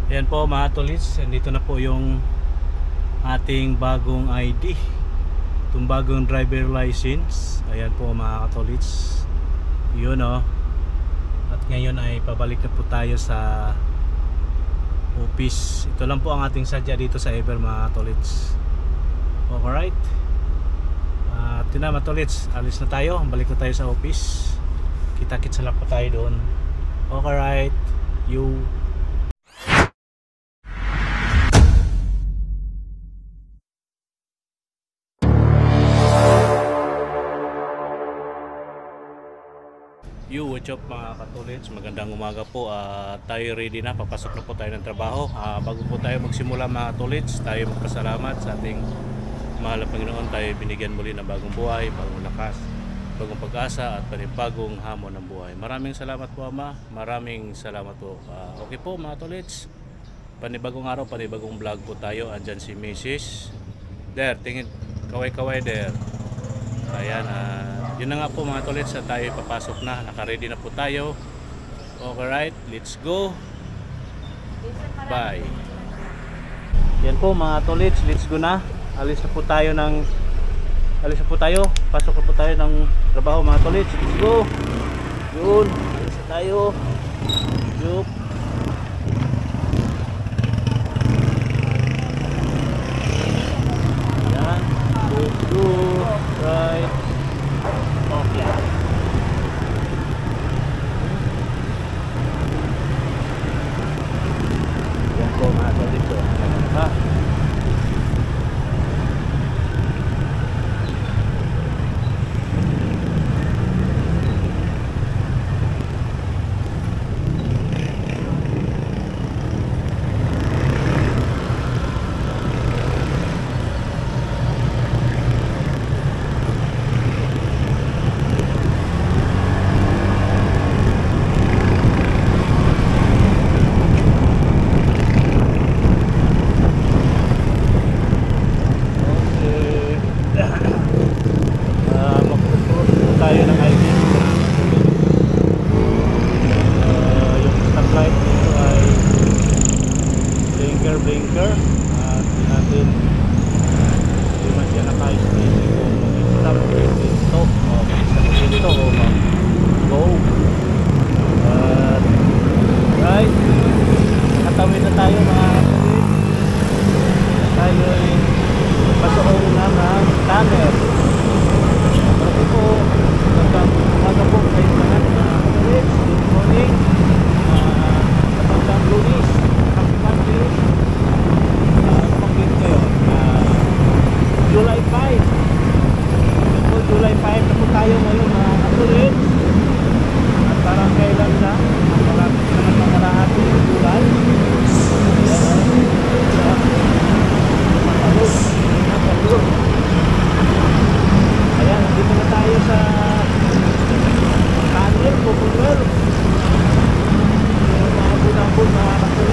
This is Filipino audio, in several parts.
Ayan po mga tolits, dito na po yung ating bagong ID, itong bagong driver license. Ayan po mga katolits, yun o. At ngayon ay pabalik na po tayo sa office. Ito lang po ang ating sadya dito sa Ever mga katolits. Alright, at yun na mga tolits, alis na tayo, balik na tayo sa office. Kita-kits lang po tayo doon. Alright, you. What's up mga katolits, magandang umaga po. Tayo ready na, papasok na po tayo ng trabaho. Bago po tayo magsimula mga katolits, tayo magpasalamat sa ating mahal na Panginoon. Tayo binigyan muli ng bagong buhay, bagong lakas, bagong pag-asa at panibagong hamon ng buhay. Maraming salamat po Ama, maraming salamat po. Okay po mga katolits, panibagong araw, panibagong vlog po tayo. Andyan si Mrs. There, tingin, kaway-kaway there. Ayan, yun na nga po mga tolits, tayo papasok na, naka-ready na po tayo. Alright, let's go. Bye. Yan po mga tolits, let's go na. Alis na po tayo, pasok na po tayo ng trabaho mga tolits. Let's go. Yun, alis na tayo. Yup. Yan, let's go. Right. Okay. Yan po mga tolits. Ha? Blinker at natin hindi man siya naka-speed kung mag-stop dito o mag-go. Right, nakatawid na tayo mga kapatid. Tayo ay pasoon na ng tunnel. Kasi po hanggang umaga po kayo lahat mga kapatid. Good morning, hanggang Lunis, happy Monday. July 5. So, July 5 na po tayo ngayon mga katulits. At parang kailan na ang kalahati ng July. Ayan, nandito na tayo sa tunnel, Pupulwell. Mga bunang-bun mga katulits.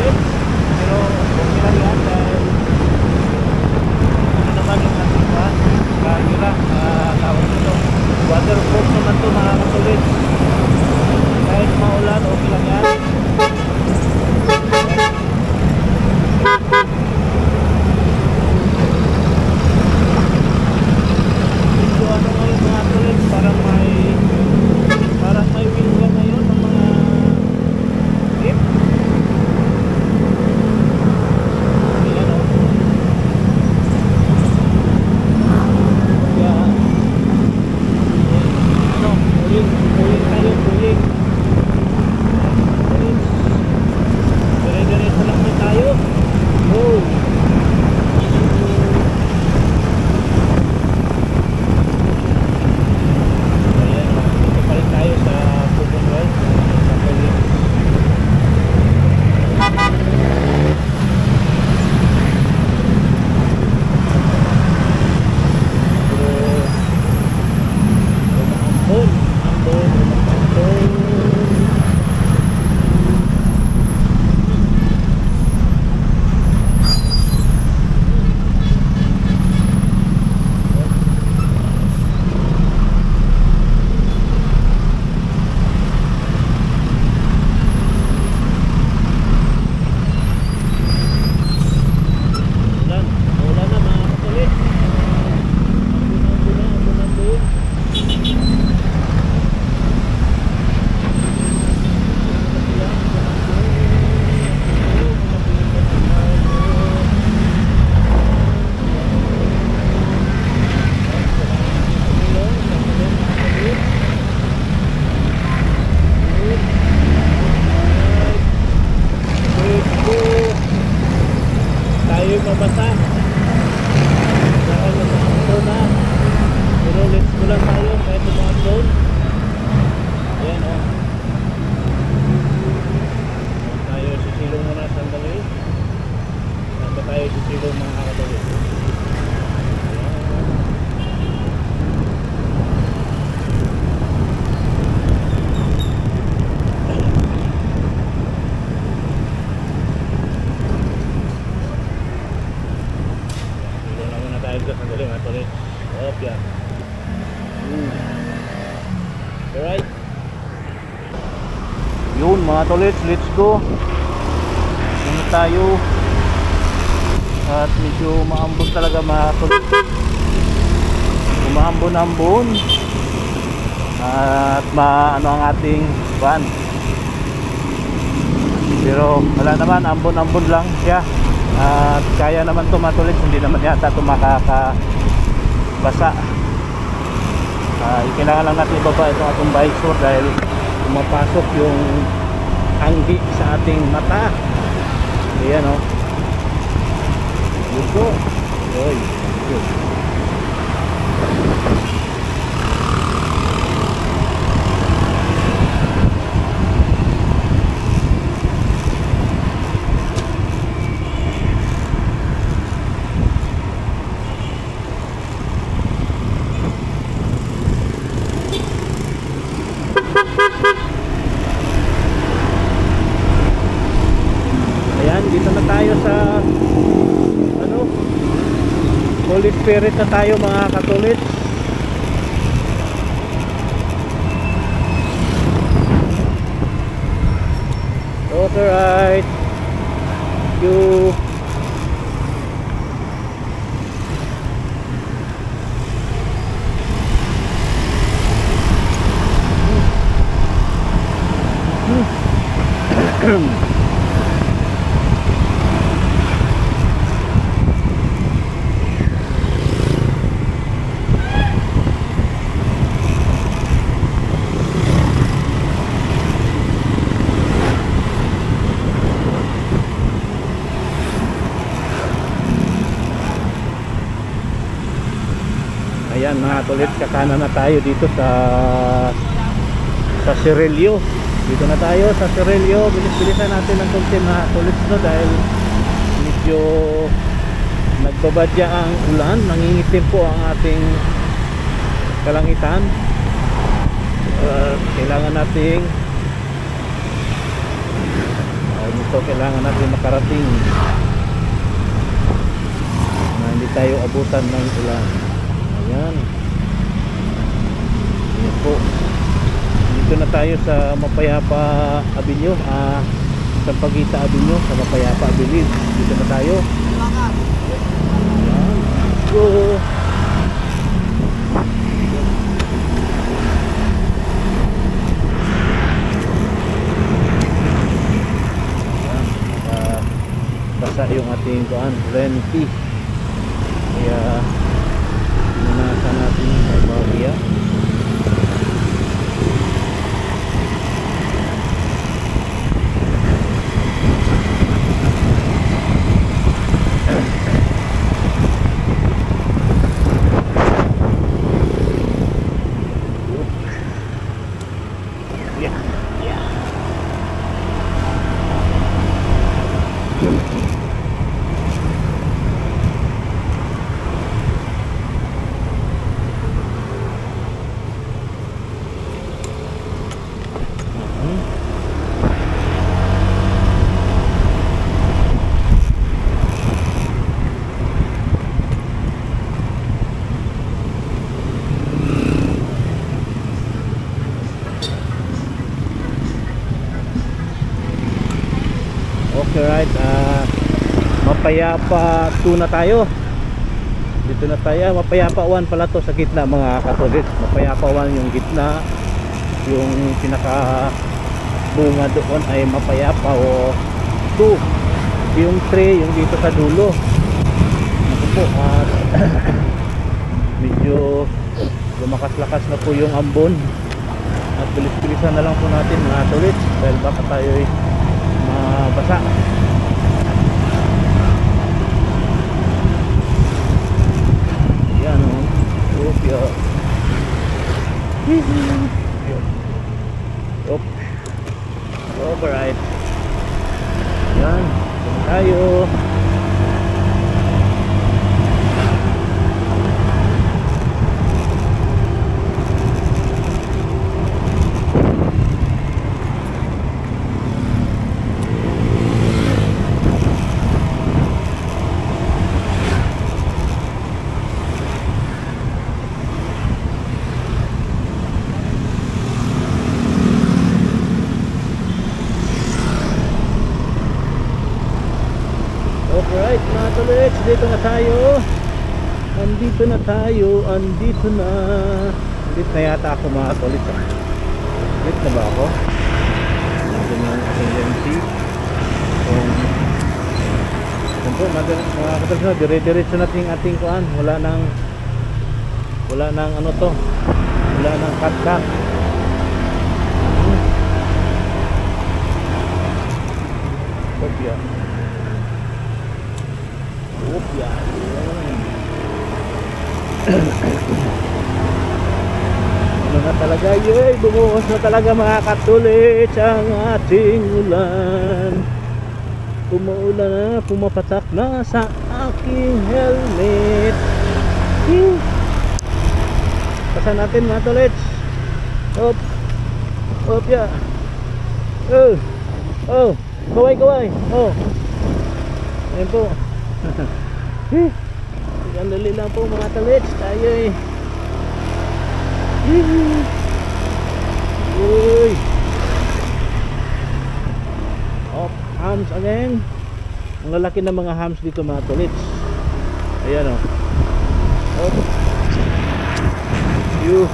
mabasa. Dahil mag-ambon na. Pero let's go lang tayo kahit mag-ambon. Ayan o. Tayo sisilong muna sandali. Saan ba tayo sisilong mga kadali? Sandali mga tulit. Up yan. Alright. Yun mga tulit, let's go. Yun tayo. At medyo maambon talaga mga tulit. Umaambon-ambon. At maano ang ating van. Pero wala naman, ambon-ambon lang siya. At kaya naman ito matulis, hindi naman yata ito makakabasa. Kailangan lang natin ibaba itong atong visor dahil pumapasok yung hanggi sa ating mata. Ayan o. Yun po. Oy. Yun. Ayan, dito na tayo sa Holy Spirit na tayo mga Katolik. Alright. You Ayan mga tulit, kakana na tayo dito sa Cirillo. Dito na tayo sa Cirillo. Bilis-bilisan natin ang konti mga tulit no, dahil medyo nagbabadya ang ulan. Nangingitim po ang ating kalangitan. Kailangan nating kailangan natin makarating na hindi tayo abutan ng ulan. Ayan. Ayan po. Dito na tayo sa Mapayapa Avenue, sa Pagita Avenue, sa Mapayapa Avenue. Dito na tayo. Ayan. Let's go. Ayan. Basa yung ating Renty. Kaya nasa natin sa Bagya. Alright, Mapayapa 2 na tayo. Dito na tayo. Mapayapa 1 pala to sa gitna mga Katolik. Mapayapa 1 yung gitna. Yung pinaka bunga doon ay Mapayapa o 2. Yung 3 yung dito sa dulo. Ito po, medyo lumakas-lakas na po yung ambon. At bilis-bilisan na lang po natin mga Katolik dahil baka tayo ay mabasa. Ayun. Op. Alright. Yan. Tayo. Alright mga tolits, dito na tayo. Andito na tayo, andito na. Andito na yata ako mga tolits. Andito na ba ako? Andito na ang agency. Kung po, mga katolits, dire-diretso natin ating kuhan. Wala nang ano to. Wala nang cut-cut. Kopya. Kopya. Ano na talaga yun? Bumuhos na talaga mga katulits ang ating ulan. Umuulan na, pumapatak na sa aking helmet. Pasan natin mga tulits. Op. Kopya. Oh. Kaway. Oh. Ayan po. Sandali lang po mga talits. Tayo Uy. Op, hams again. Ang lalaki ng mga hams dito mga talits. Ayan o. Op. You.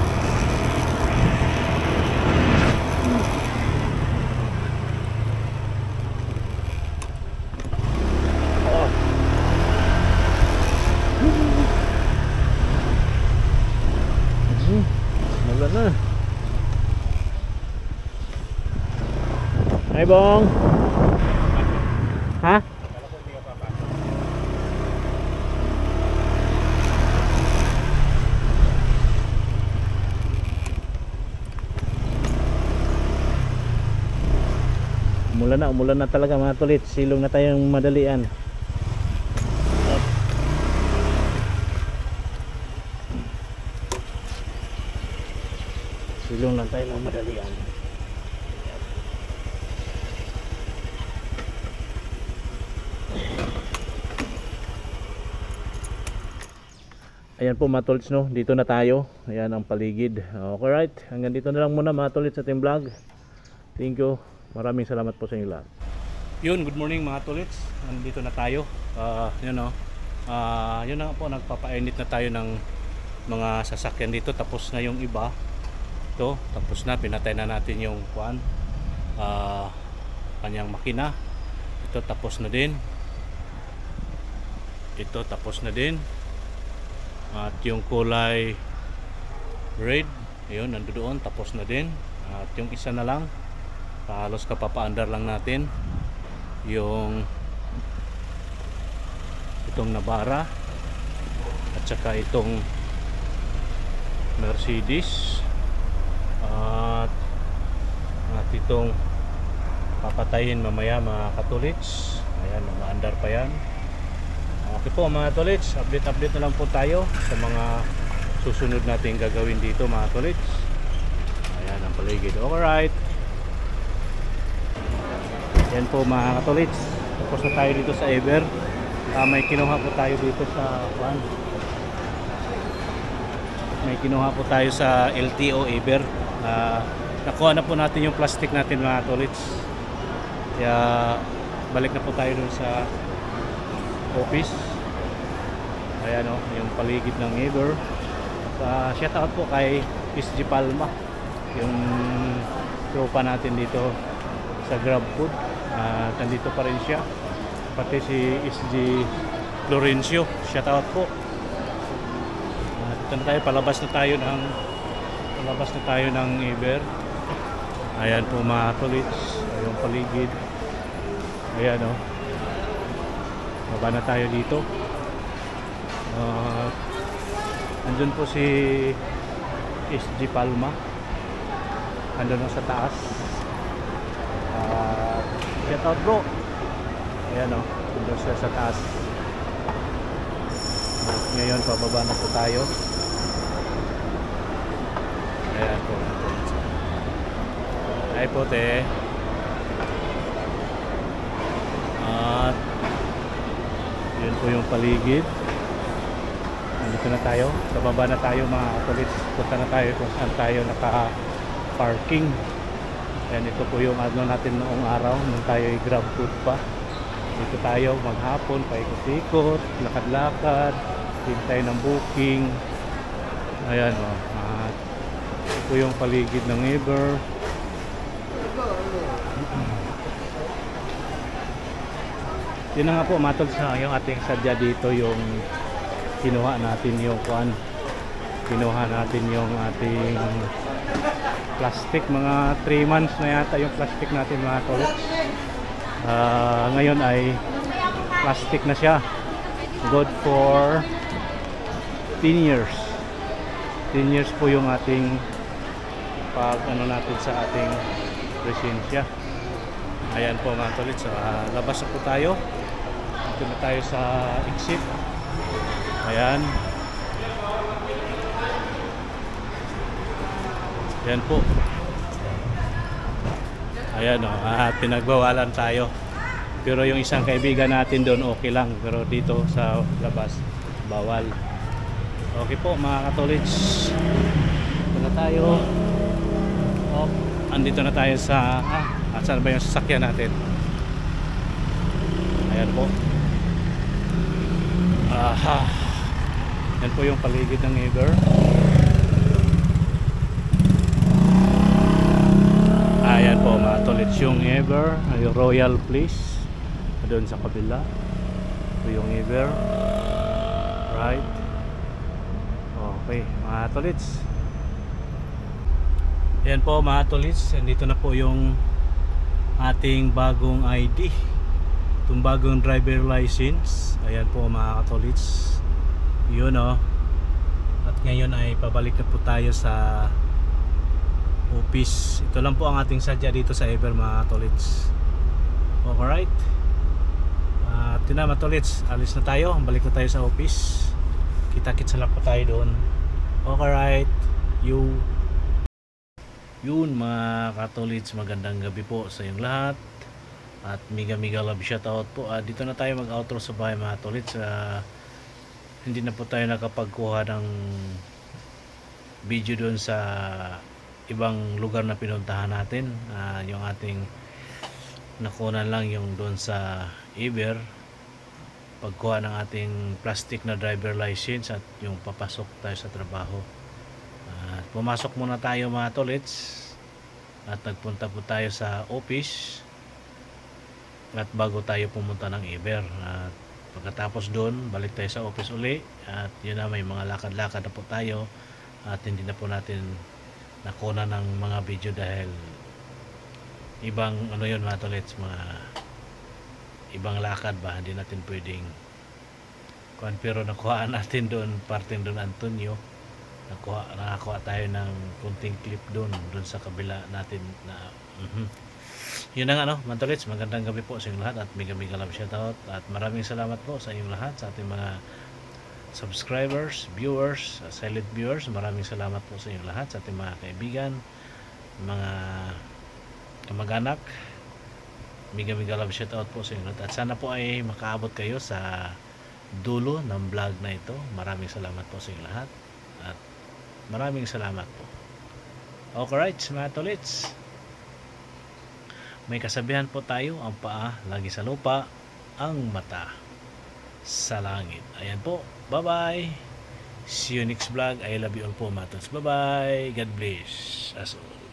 Na. Ay bong. Ha? Umulan na talaga mga tulit. Silong na tayong madalian. Silong lang tayo ng madalian. Ayan po mga tolits, no? Dito na tayo. Ayan ang paligid. Okay, right. Hanggang dito na lang muna mga tolits sa ating vlog. Thank you. Maraming salamat po sa inyo lahat. Yun, good morning mga tolits. Nandito na tayo. Yun no. Yun na po, nagpapainit na tayo ng mga sasakyan dito. Tapos na yung iba. Ito, tapos na, pinatay na natin yung kanyang makina. Ito tapos na din. Ito tapos na din. At yung kulay red, yun, nandoon, tapos na din. At yung isa na lang, halos kapapaandar lang natin yung itong Navara at saka itong Mercedes. At itong papatayin mamaya mga katulits. Ayan, maandar pa yan. Okay po mga katulits, update na lang po tayo sa mga susunod natin gagawin dito mga katulits. Ayan ang paligid. Alright, yan po mga katulits, tapos na tayo dito sa Ever. May kinuha po tayo dito sa LTO Ever. Nakuha na po natin yung plastic natin mga tolits. Kaya balik na po tayo dun sa office. Ayan o, yung paligid ng Ever. Shout out po kay SG Palma, yung tropa natin dito sa Grab Food. Nandito pa rin siya, pati si SG Florencio. Shout out po. Dito na tayo, palabas na tayo ng Ever. Ayan po mga tolits, yung paligid. Ayan o, baba na tayo dito. Andun po si SG Palma. andun sa taas. Shout out bro. Ayan o, andun siya sa taas. At ngayon pababa na po tayo. Ayan po. Ay po te. At yun po yung paligid. Nandito na tayo. Sa baba na tayo mga katulids. Punta na tayo kung saan tayo naka-parking. Ayan, ito po yung ano natin noong araw nung tayo grab food pa. Dito tayo maghapon, paikot-ikot, lakad-lakad, hintay ng booking. Ayan o. At ito po yung paligid ng Eber. Yun na nga po, matol sa yung ating sadya dito, yung kinuha natin yung kinuha natin yung ating plastic, mga 3 months na yata yung plastic natin mga tolits. Ngayon ay plastic na siya, good for 10 years. 10 years po yung ating pag ano natin sa ating presensya. Ayan po mga tolits, labas na po tayo. Dito na tayo sa exit. Ayan. Ayan po. Ayan o, pinagbawalan tayo. Pero yung isang kaibigan natin doon okay lang. Pero dito sa labas, bawal. Okay po mga katolits. Dito na tayo. Oh, andito na tayo sa saan ba yung sasakyan natin? Ayan po. Yan po yung paligid ng Eber. Ayan po mga tolits yung Eber, yung Royal Place doon sa kabila. Ito yung Eber. Right. Okay mga tolits. Ayan po mga tolits, nandito na po yung ating bagong ID, itong bagong driver license. Ayan po mga katolits, yun o. At ngayon ay pabalik na po tayo sa office. Ito lang po ang ating sadya dito sa Eber mga katolits. Alright, at yun na mga katolits, alis na tayo, balik na tayo sa office. Kita-kits lang po tayo doon. Alright, yun mga katolits, magandang gabi po sa inyong lahat. At mega love shoutout po. Dito na tayo mag-outro sa bahay mga katolits. Hindi na po tayo nakapagkuha ng video doon sa ibang lugar na pinuntahan natin. Yung ating nakunan lang yung doon sa Eber, pagkuha ng ating plastic na driver license at yung papasok tayo sa trabaho. At pumasok muna tayo mga tolits at nagpunta po tayo sa office at bago tayo pumunta ng Eber. At pagkatapos doon, balik tayo sa office uli at yun na, may mga lakad-lakad na po tayo at hindi na po natin nakuna ng mga video dahil ibang ano yun mga tolits, mga ibang lakad ba, hindi natin pwedeng kuhan. Pero nakuhaan natin doon, parting doon Antonio, nakakuha tayo ng kunting clip doon sa kabila natin na yun ang ano mga tolits, magandang gabi po sa inyong lahat at mega love shoutout at maraming salamat po sa inyong lahat, sa ating mga subscribers, viewers, silent viewers. Maraming salamat po sa inyong lahat, sa ating mga kaibigan, mga kamag-anak. Mega love shoutout po sa inyong lahat at sana po ay makaabot kayo sa dulo ng vlog na ito. Maraming salamat po sa inyong lahat at maraming salamat po. Alright mga tolits, may kasabihan po tayo, ang paa lagi sa lupa, ang mata sa langit. Ayan po, bye bye, see you next vlog. I love you all po mga tolits. Bye bye, God bless us all.